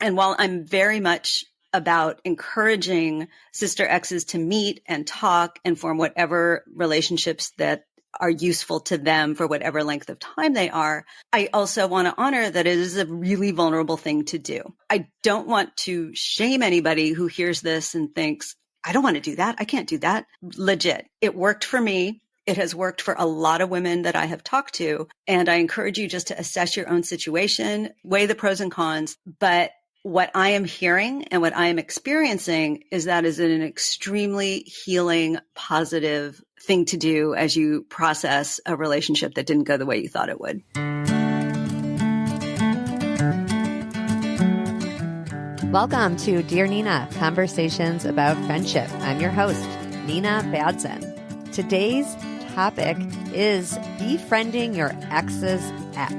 And while I'm very much about encouraging sister exes to meet and talk and form whatever relationships that are useful to them for whatever length of time they are, I also want to honor that it is a really vulnerable thing to do. I don't want to shame anybody who hears this and thinks, I don't want to do that. I can't do that. Legit. It worked for me. It has worked for a lot of women that I have talked to. And I encourage you just to assess your own situation, weigh the pros and cons. But what I am hearing and what I am experiencing is that is an extremely healing, positive thing to do as you process a relationship that didn't go the way you thought it would. Welcome to Dear Nina, Conversations about Friendship. I'm your host, Nina Badson. Today's topic is befriending your ex's ex.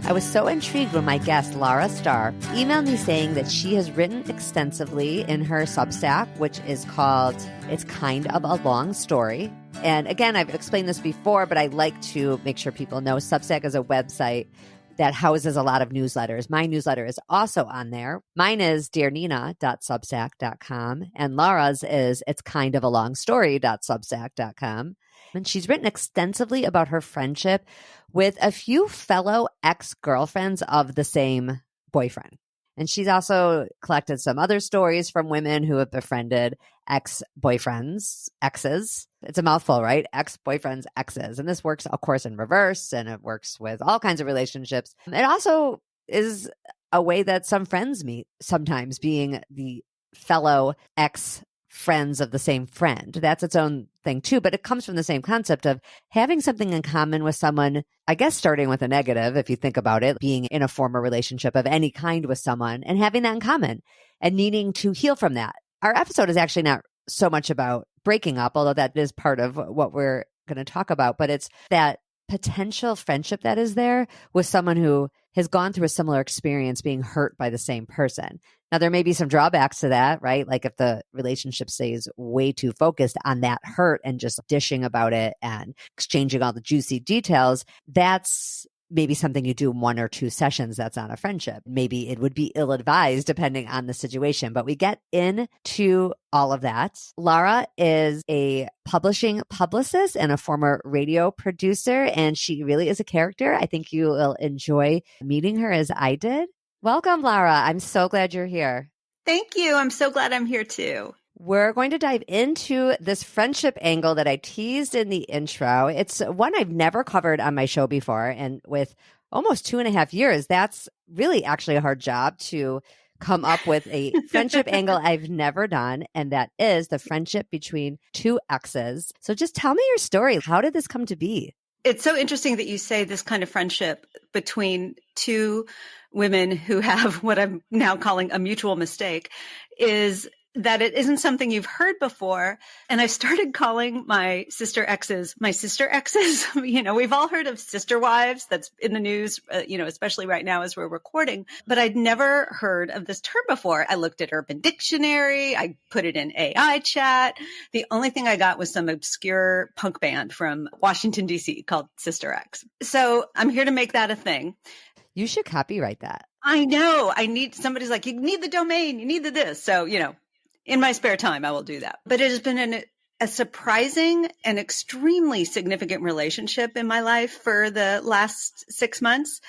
I was so intrigued when my guest, Lara Starr, emailed me saying that she has written extensively in her Substack, which is called It's Kind of a Long Story. And again, I've explained this before, but I like to make sure people know Substack is a website that houses a lot of newsletters. My newsletter is also on there. Mine is dearnina.substack.com, and Lara's is It's Kind of a Long Story.substack.com. And she's written extensively about her friendship with a few fellow ex-girlfriends of the same boyfriend. And she's also collected some other stories from women who have befriended ex-boyfriends, exes. It's a mouthful, right? Ex-boyfriends, exes. And this works, of course, in reverse, and it works with all kinds of relationships. It also is a way that some friends meet, sometimes being the fellow ex-friends of the same friend. That's its own thing too, but it comes from the same concept of having something in common with someone, I guess starting with a negative, if you think about it, being in a former relationship of any kind with someone and having that in common and needing to heal from that. Our episode is actually not so much about breaking up, although that is part of what we're going to talk about, but it's that potential friendship that is there with someone who has gone through a similar experience being hurt by the same person. Now, there may be some drawbacks to that, right? Like if the relationship stays way too focused on that hurt and just dishing about it and exchanging all the juicy details, that's maybe something you do in 1 or 2 sessions. That's not a friendship. Maybe it would be ill-advised depending on the situation, but we get into all of that. Lara is a publishing publicist and a former radio producer, and she really is a character. I think you will enjoy meeting her as I did. Welcome, Lara. I'm so glad you're here. Thank you. I'm so glad I'm here too. We're going to dive into this friendship angle that I teased in the intro. It's one I've never covered on my show before. And with almost 2.5 years, that's really actually a hard job to come up with a friendship angle I've never done. And that is the friendship between 2 exes. So just tell me your story. How did this come to be? It's so interesting that you say this kind of friendship between 2 women who have what I'm now calling a mutual mistake is that it isn't something you've heard before. And I started calling my sister exes. We've all heard of sister wives. That's in the news, especially right now as we're recording. But I'd never heard of this term before. I looked at Urban Dictionary. I put it in AI chat. The only thing I got was some obscure punk band from Washington, D.C. called Sister X. So I'm here to make that a thing. You should copyright that. I know. Somebody's like, you need the domain, you need the this. So, in my spare time, I will do that. But it has been a surprising and extremely significant relationship in my life for the last 6 months.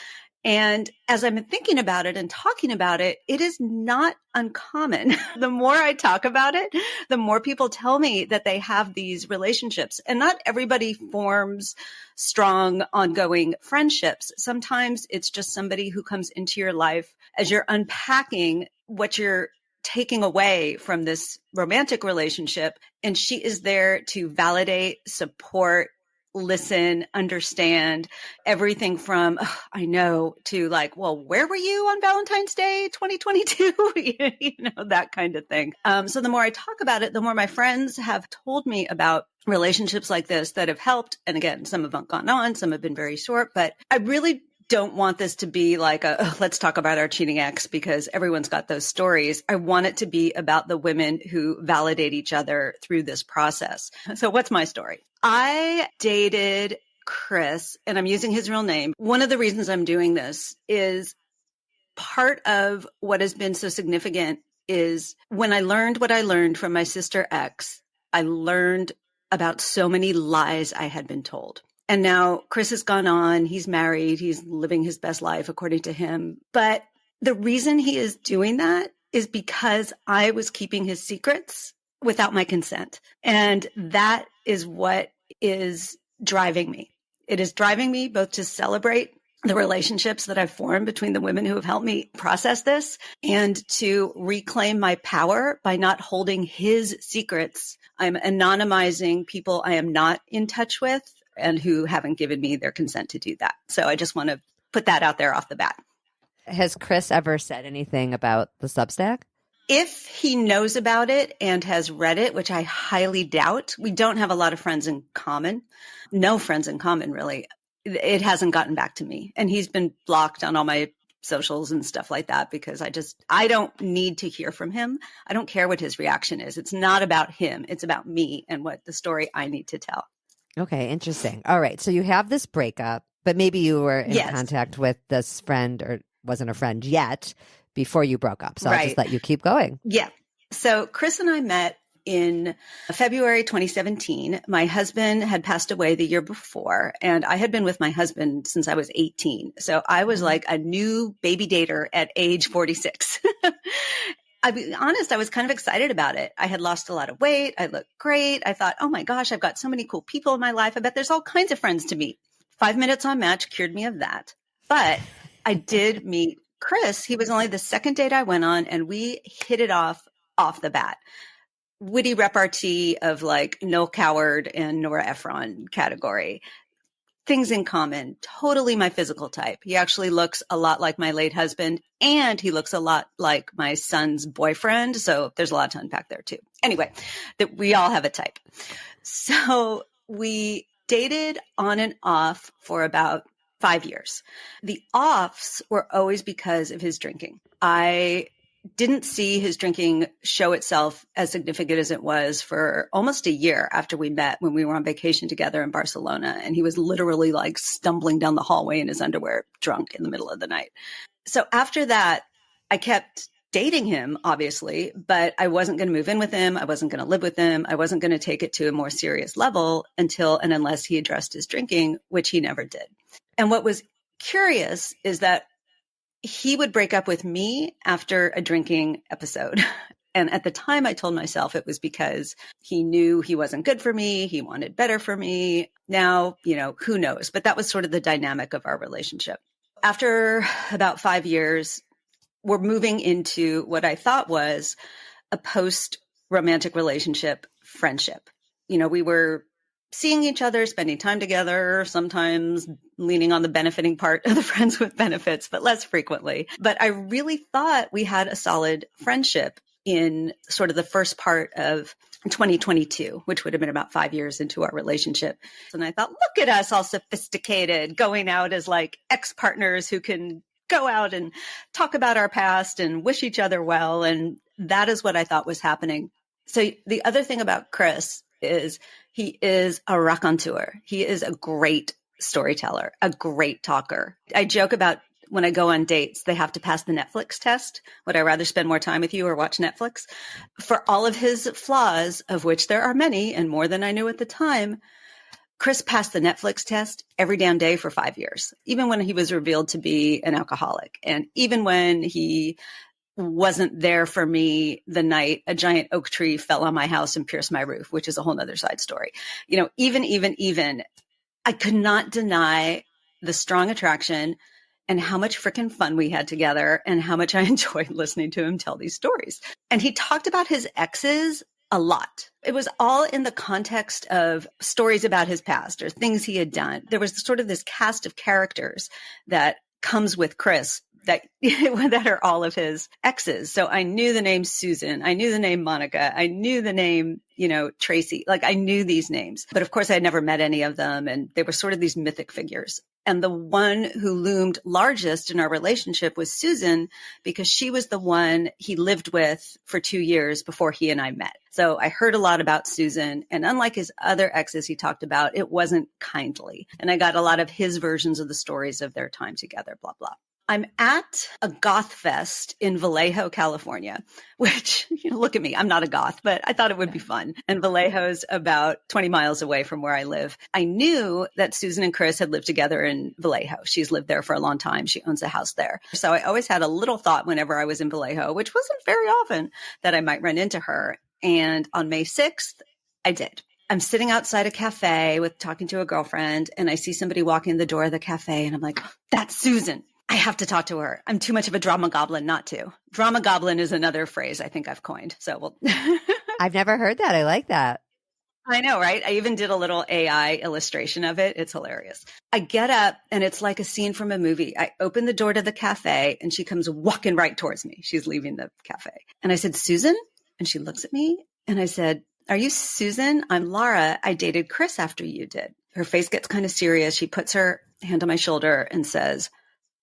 And as I've been thinking about it and talking about it, it is not uncommon. The more I talk about it, the more people tell me that they have these relationships. And not everybody forms strong, ongoing friendships. Sometimes it's just somebody who comes into your life as you're unpacking what you're taking away from this romantic relationship. And she is there to validate, support, listen, understand everything from, I know, to like, well, where were you on Valentine's Day 2022? That kind of thing. So the more I talk about it, the more my friends have told me about relationships like this that have helped. And again, some have gone on, some have been very short, but I really don't want this to be like let's talk about our cheating ex because everyone's got those stories. I want it to be about the women who validate each other through this process. So what's my story? I dated Chris, and I'm using his real name. One of the reasons I'm doing this is part of what has been so significant is when I learned what I learned from my sister X, I learned about so many lies I had been told. And now Chris has gone on, he's married, he's living his best life according to him. But the reason he is doing that is because I was keeping his secrets without my consent. And that is what is driving me. It is driving me both to celebrate the relationships that I've formed between the women who have helped me process this and to reclaim my power by not holding his secrets. I'm anonymizing people I am not in touch with and who haven't given me their consent to do that. So I just want to put that out there off the bat. Has Chris ever said anything about the Substack? If he knows about it and has read it, which I highly doubt, we don't have a lot of friends in common. No friends in common, really. It hasn't gotten back to me. And he's been blocked on all my socials and stuff like that because I don't need to hear from him. I don't care what his reaction is. It's not about him. It's about me and what the story I need to tell. Okay, interesting. All right. So you have this breakup, but maybe you were in contact with this friend or wasn't a friend yet before you broke up. So I'll just let you keep going. Yeah. So Chris and I met in February 2017. My husband had passed away the year before, and I had been with my husband since I was 18. So I was like a new baby dater at age 46. I'll be honest, I was kind of excited about it. I had lost a lot of weight. I looked great. I thought, oh my gosh, I've got so many cool people in my life. I bet there's all kinds of friends to meet. 5 minutes on Match cured me of that. But I did meet Chris. He was only the second date I went on, and we hit it off the bat. Witty repartee of like Noel Coward and Nora Ephron category. Things in common, totally my physical type. He actually looks a lot like my late husband, and he looks a lot like my son's boyfriend. So there's a lot to unpack there too. Anyway, that we all have a type. So we dated on and off for about 5 years. The offs were always because of his drinking. I didn't see his drinking show itself as significant as it was for almost a year after we met when we were on vacation together in Barcelona. And he was literally like stumbling down the hallway in his underwear, drunk in the middle of the night. So after that, I kept dating him, obviously, but I wasn't going to move in with him. I wasn't going to live with him. I wasn't going to take it to a more serious level until and unless he addressed his drinking, which he never did. And what was curious is that he would break up with me after a drinking episode. And at the time I told myself it was because he knew he wasn't good for me. He wanted better for me. Now, who knows? But that was sort of the dynamic of our relationship. After about 5 years, we're moving into what I thought was a post-romantic relationship friendship. We were seeing each other, spending time together, sometimes leaning on the benefiting part of the friends with benefits, but less frequently. But I really thought we had a solid friendship in sort of the first part of 2022, which would have been about 5 years into our relationship. And I thought, look at us all sophisticated, going out as like ex-partners who can go out and talk about our past and wish each other well. And that is what I thought was happening. So the other thing about Chris is he is a raconteur. He is a great storyteller, a great talker. I joke about when I go on dates, they have to pass the Netflix test. Would I rather spend more time with you or watch Netflix? For all of his flaws, of which there are many and more than I knew at the time, Chris passed the Netflix test every damn day for 5 years, even when he was revealed to be an alcoholic. And even when he wasn't there for me the night a giant oak tree fell on my house and pierced my roof, which is a whole nother side story. Even, I could not deny the strong attraction and how much freaking fun we had together and how much I enjoyed listening to him tell these stories. And he talked about his exes a lot. It was all in the context of stories about his past or things he had done. There was sort of this cast of characters that comes with Chris that are all of his exes. So I knew the name Susan. I knew the name Monica. I knew the name, Tracy. Like I knew these names, but of course I had never met any of them. And they were sort of these mythic figures. And the one who loomed largest in our relationship was Susan, because she was the one he lived with for 2 years before he and I met. So I heard a lot about Susan, and unlike his other exes he talked about, it wasn't kindly. And I got a lot of his versions of the stories of their time together, blah, blah. I'm at a goth fest in Vallejo, California, which, look at me, I'm not a goth, but I thought it would be fun. And Vallejo's about 20 miles away from where I live. I knew that Susan and Chris had lived together in Vallejo. She's lived there for a long time. She owns a house there. So I always had a little thought whenever I was in Vallejo, which wasn't very often, that I might run into her. And on May 6th, I did. I'm sitting outside a cafe talking to a girlfriend, and I see somebody walk in the door of the cafe, and I'm like, that's Susan. I have to talk to her. I'm too much of a drama goblin not to. Drama goblin is another phrase I think I've coined. So I've never heard that. I like that. I know, right? I even did a little AI illustration of it. It's hilarious. I get up and it's like a scene from a movie. I open the door to the cafe and she comes walking right towards me. She's leaving the cafe. And I said, Susan? And she looks at me and I said, are you Susan? I'm Lara. I dated Chris after you did. Her face gets kind of serious. She puts her hand on my shoulder and says,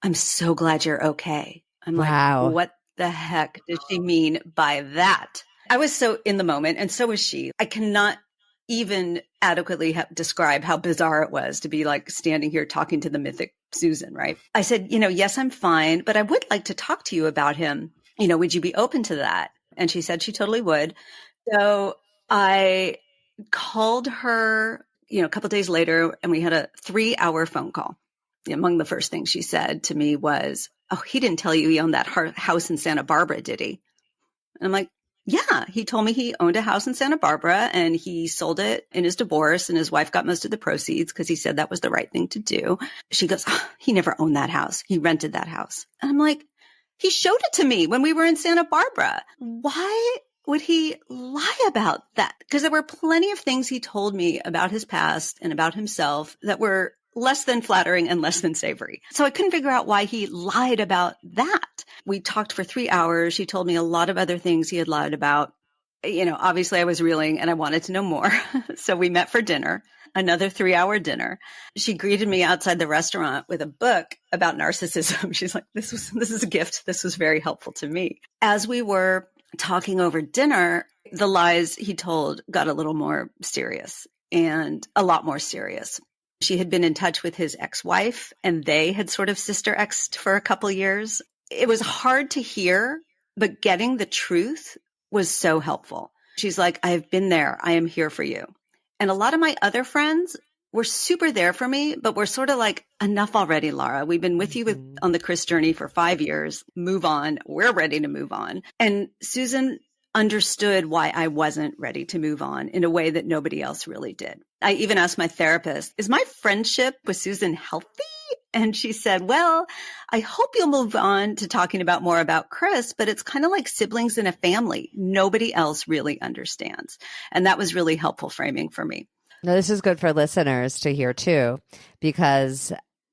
I'm so glad you're okay. I'm wow. Like, what the heck did she mean by that? I was so in the moment, and so was she. I cannot even adequately describe how bizarre it was to be like standing here talking to the mythic Susan, right? I said, yes, I'm fine, but I would like to talk to you about him. Would you be open to that? And she said she totally would. So I called her, a couple of days later, and we had a 3-hour phone call. Among the first things she said to me was, oh, he didn't tell you he owned that house in Santa Barbara, did he? And I'm like, yeah, he told me he owned a house in Santa Barbara and he sold it in his divorce and his wife got most of the proceeds because he said that was the right thing to do. She goes, oh, he never owned that house. He rented that house. And I'm like, he showed it to me when we were in Santa Barbara. Why would he lie about that? Because there were plenty of things he told me about his past and about himself that were less than flattering and less than savory. So I couldn't figure out why he lied about that. We talked for 3 hours. She told me a lot of other things he had lied about. Obviously I was reeling and I wanted to know more. So we met for dinner, another 3-hour dinner. She greeted me outside the restaurant with a book about narcissism. She's like, this is a gift. This was very helpful to me. As we were talking over dinner, the lies he told got a little more serious and a lot more serious. She had been in touch with his ex-wife and they had sort of sister exed for a couple years. It was hard to hear, but getting the truth was so helpful. She's like, I've been there. I am here for you. And a lot of my other friends were super there for me, but we're sort of like, enough already, Lara. We've been with you on the Chris journey for 5 years. Move on. We're ready to move on. And Susan understood why I wasn't ready to move on in a way that nobody else really did. I even asked my therapist, is my friendship with Susan healthy? And she said, well, I hope you'll move on to talking more about Chris, but it's kind of like siblings in a family. Nobody else really understands. And that was really helpful framing for me. No, this is good for listeners to hear too, because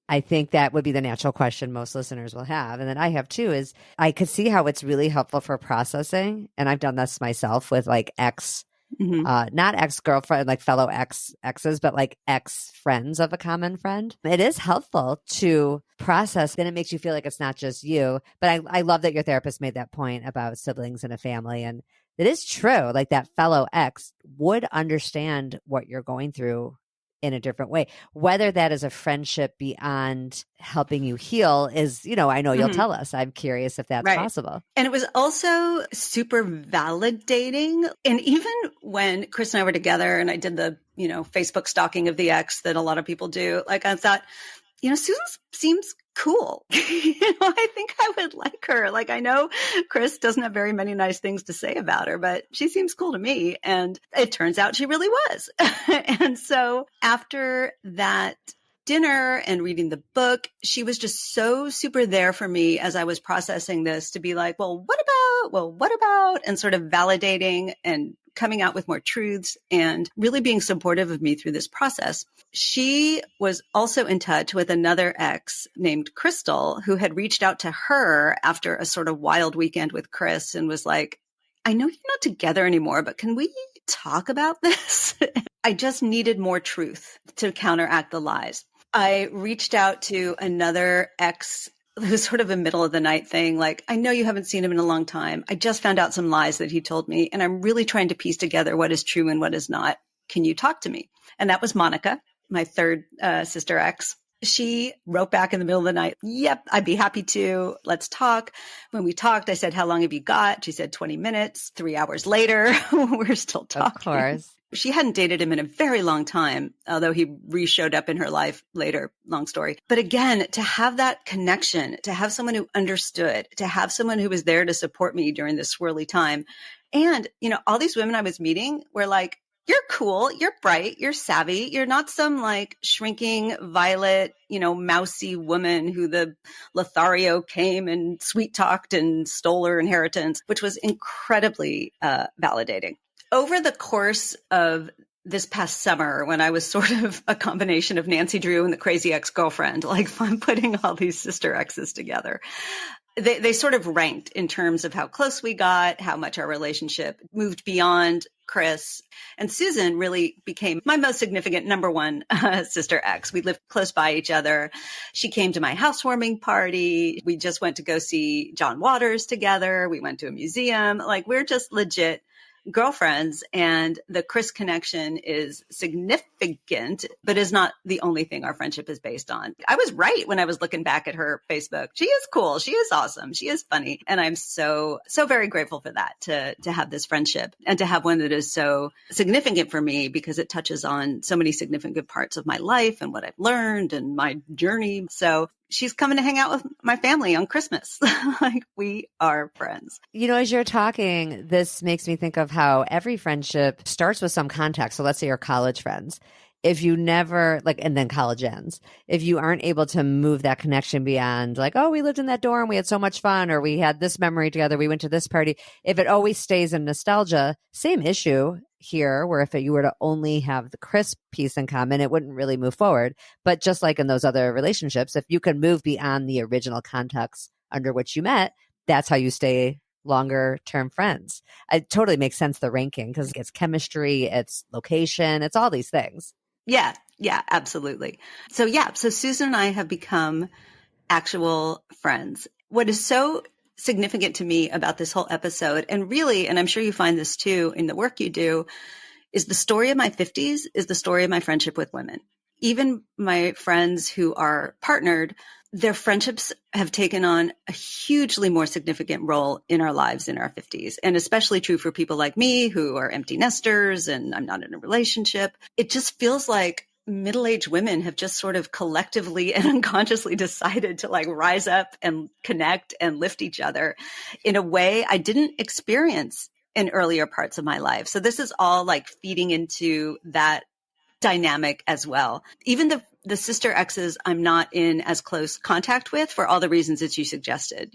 I think that would be the natural question most listeners will have. And then I have too, is I could see how it's really helpful for processing. And I've done this myself with like not ex-girlfriend, like fellow exes, but like ex-friends of a common friend. It is helpful to process. Then it makes you feel like it's not just you. But I love that your therapist made that point about siblings in a family. And it is true. Like that fellow ex would understand what you're going through in a different way. Whether that is a friendship beyond helping you heal is, I know you'll tell us. I'm curious if that's possible. And it was also super validating. And even when Chris and I were together and I did the, Facebook stalking of the ex that a lot of people do, like I thought, Susan seems cool. I think I would like her. Like I know Chris doesn't have very many nice things to say about her, but she seems cool to me. And it turns out she really was. And so after that dinner and reading the book, she was just so super there for me as I was processing this to be like, well, what about, and sort of validating and coming out with more truths and really being supportive of me through this process. She was also in touch with another ex named Crystal who had reached out to her after a sort of wild weekend with Chris and was like, I know you're not together anymore, but can we talk about this? I just needed more truth to counteract the lies. I reached out to another ex. It was sort of a middle of the night thing. Like, I know you haven't seen him in a long time. I just found out some lies that he told me, and I'm really trying to piece together what is true and what is not. Can you talk to me? And that was Monica, my third sister ex. She wrote back in the middle of the night, yep, I'd be happy to. Let's talk. When we talked, I said, how long have you got? She said 20 minutes. 3 hours later, we're still talking. Of course. She hadn't dated him in a very long time, although he re-showed up in her life later, long story. But again, to have that connection, to have someone who understood, to have someone who was there to support me during this swirly time. And, all these women I was meeting were like, you're cool, you're bright, you're savvy. You're not some like shrinking violet, mousy woman who the Lothario came and sweet talked and stole her inheritance, which was incredibly validating. Over the course of this past summer, when I was sort of a combination of Nancy Drew and the crazy ex-girlfriend, like I'm putting all these sister exes together, they sort of ranked in terms of how close we got, how much our relationship moved beyond Chris. And Susan really became my most significant number one sister ex. We lived close by each other. She came to my housewarming party. We just went to go see John Waters together. We went to a museum. Like, we're just legit girlfriends, and the Chris connection is significant, but is not the only thing our friendship is based on. I was right when I was looking back at her Facebook. She is cool. She is awesome. She is funny. And I'm so very grateful for that, to have this friendship and to have one that is so significant for me, because it touches on so many significant parts of my life and what I've learned and my journey. So she's coming to hang out with my family on Christmas. Like, we are friends. As you're talking, this makes me think of how every friendship starts with some context. So let's say you're college friends. If you never, and then college ends, if you aren't able to move that connection beyond we lived in that dorm, we had so much fun, or we had this memory together, we went to this party. If it always stays in nostalgia, same issue here, where if you were to only have the Chris piece in common, it wouldn't really move forward. But just like in those other relationships, if you can move beyond the original context under which you met, that's how you stay longer term friends. It totally makes sense, the ranking, because it's chemistry, it's location, it's all these things. Yeah, absolutely. So Susan and I have become actual friends. What is so significant to me about this whole episode, and really, and I'm sure you find this too in the work you do, is the story of my 50s is the story of my friendship with women. Even my friends who are partnered, their friendships have taken on a hugely more significant role in our lives in our 50s. And especially true for people like me who are empty nesters and I'm not in a relationship. It just feels like middle-aged women have just sort of collectively and unconsciously decided to rise up and connect and lift each other in a way I didn't experience in earlier parts of my life. So this is all feeding into that dynamic as well. Even the sister exes I'm not in as close contact with for all the reasons that you suggested,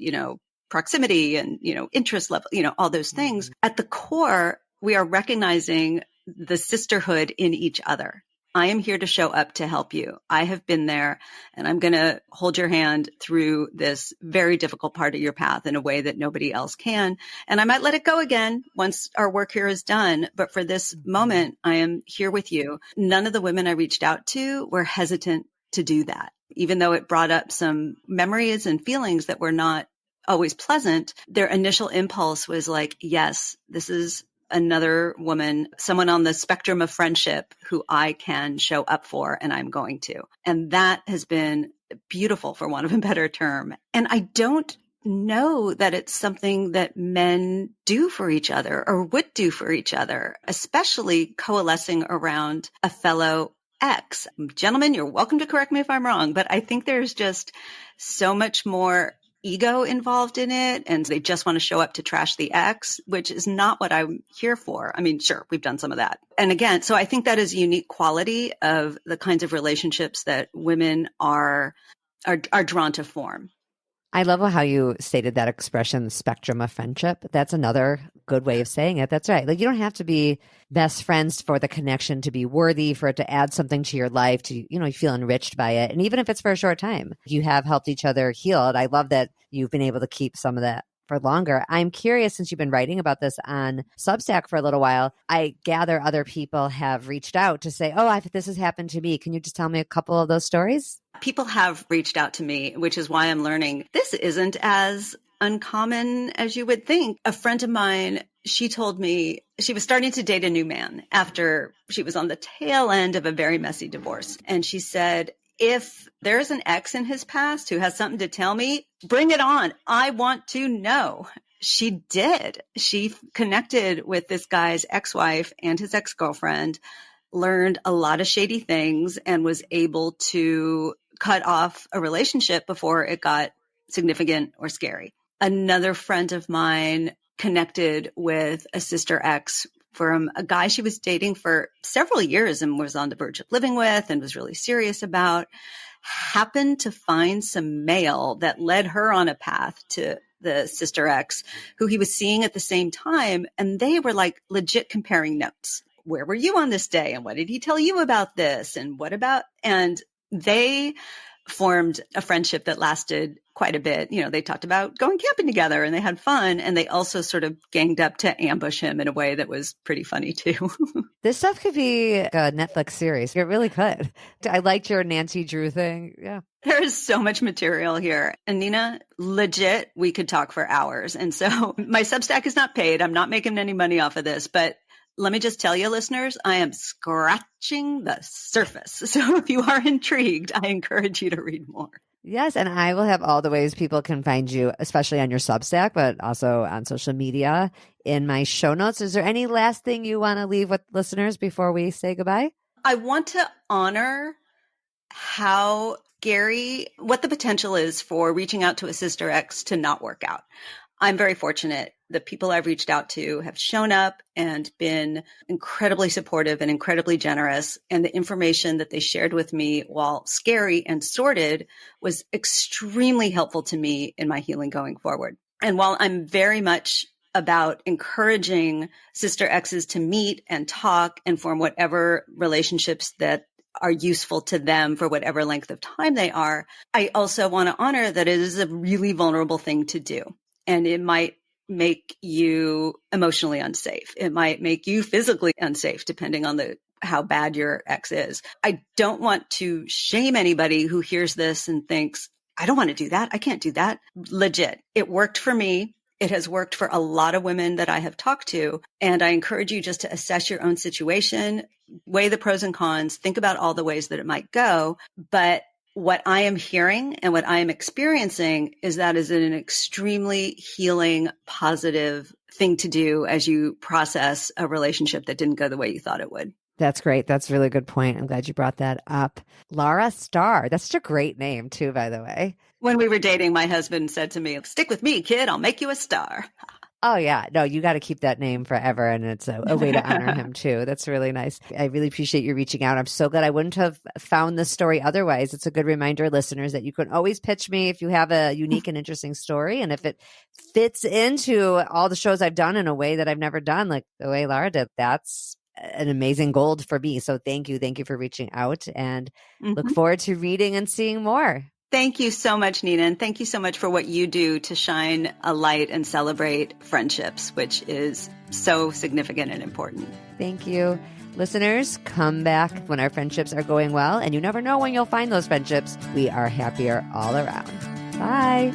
proximity and, interest level, all those things. At the core, we are recognizing the sisterhood in each other. I am here to show up to help you. I have been there, and I'm going to hold your hand through this very difficult part of your path in a way that nobody else can. And I might let it go again once our work here is done. But for this moment, I am here with you. None of the women I reached out to were hesitant to do that, even though it brought up some memories and feelings that were not always pleasant. Their initial impulse was yes, this is another woman, someone on the spectrum of friendship who I can show up for, and I'm going to. And that has been beautiful, for want of a better term. And I don't know that it's something that men do for each other or would do for each other, especially coalescing around a fellow ex. Gentlemen, you're welcome to correct me if I'm wrong, but I think there's just so much more ego involved in it, and they just want to show up to trash the ex, which is not what I'm here for. I mean, sure, we've done some of that. And again, so I think that is a unique quality of the kinds of relationships that women are drawn to form. I love how you stated that expression, spectrum of friendship. That's another good way of saying it. That's right. You don't have to be best friends for the connection to be worthy, for it to add something to your life, to, you feel enriched by it. And even if it's for a short time, you have helped each other heal. I love that you've been able to keep some of that for longer. I'm curious, since you've been writing about this on Substack for a little while, I gather other people have reached out to say, this has happened to me. Can you just tell me a couple of those stories? People have reached out to me, which is why I'm learning this isn't as uncommon as you would think. A friend of mine, she told me she was starting to date a new man after she was on the tail end of a very messy divorce. And she said, If there's an ex in his past who has something to tell me, bring it on. I want to know. She did. She connected with this guy's ex-wife and his ex-girlfriend, learned a lot of shady things, and was able to cut off a relationship before it got significant or scary. Another friend of mine connected with a sister ex from a guy she was dating for several years and was on the verge of living with and was really serious about, happened to find some mail that led her on a path to the sister ex who he was seeing at the same time. And they were like legit comparing notes. Where were you on this day? And what did he tell you about this? And what about, and they formed a friendship that lasted quite a bit. You know, they talked about going camping together and they had fun. And they also sort of ganged up to ambush him in a way that was pretty funny too. This stuff could be a Netflix series. It really could. I liked your Nancy Drew thing. Yeah. There is so much material here. And Nina, legit, we could talk for hours. And so my Substack is not paid. I'm not making any money off of this, but let me just tell you, listeners, I am scratching the surface. So if you are intrigued, I encourage you to read more. Yes, and I will have all the ways people can find you, especially on your Substack, but also on social media in my show notes. Is there any last thing you want to leave with listeners before we say goodbye? I want to honor how scary, what the potential is for reaching out to a sister ex to not work out. I'm very fortunate. The people I've reached out to have shown up and been incredibly supportive and incredibly generous. And the information that they shared with me, while scary and sordid, was extremely helpful to me in my healing going forward. And while I'm very much about encouraging sister exes to meet and talk and form whatever relationships that are useful to them for whatever length of time they are, I also want to honor that it is a really vulnerable thing to do. And it might make you emotionally unsafe. It might make you physically unsafe, depending on how bad your ex is. I don't want to shame anybody who hears this and thinks, I don't want to do that. I can't do that. Legit. It worked for me. It has worked for a lot of women that I have talked to. And I encourage you just to assess your own situation, weigh the pros and cons, think about all the ways that it might go. But what I am hearing and what I am experiencing is that is an extremely healing, positive thing to do as you process a relationship that didn't go the way you thought it would. That's great. That's a really good point. I'm glad you brought that up. Lara Starr. That's such a great name too, by the way. When we were dating, my husband said to me, stick with me, kid. I'll make you a star. Oh, yeah. No, you got to keep that name forever. And it's a way to honor him, too. That's really nice. I really appreciate you reaching out. I'm so glad I wouldn't have found this story otherwise. It's a good reminder, listeners, that you can always pitch me if you have a unique and interesting story. And if it fits into all the shows I've done in a way that I've never done, like the way Lara did, that's an amazing gold for me. So thank you. Thank you for reaching out, and look forward to reading and seeing more. Thank you so much, Nina. And thank you so much for what you do to shine a light and celebrate friendships, which is so significant and important. Thank you. Listeners, come back when our friendships are going well, and you never know when you'll find those friendships. We are happier all around. Bye.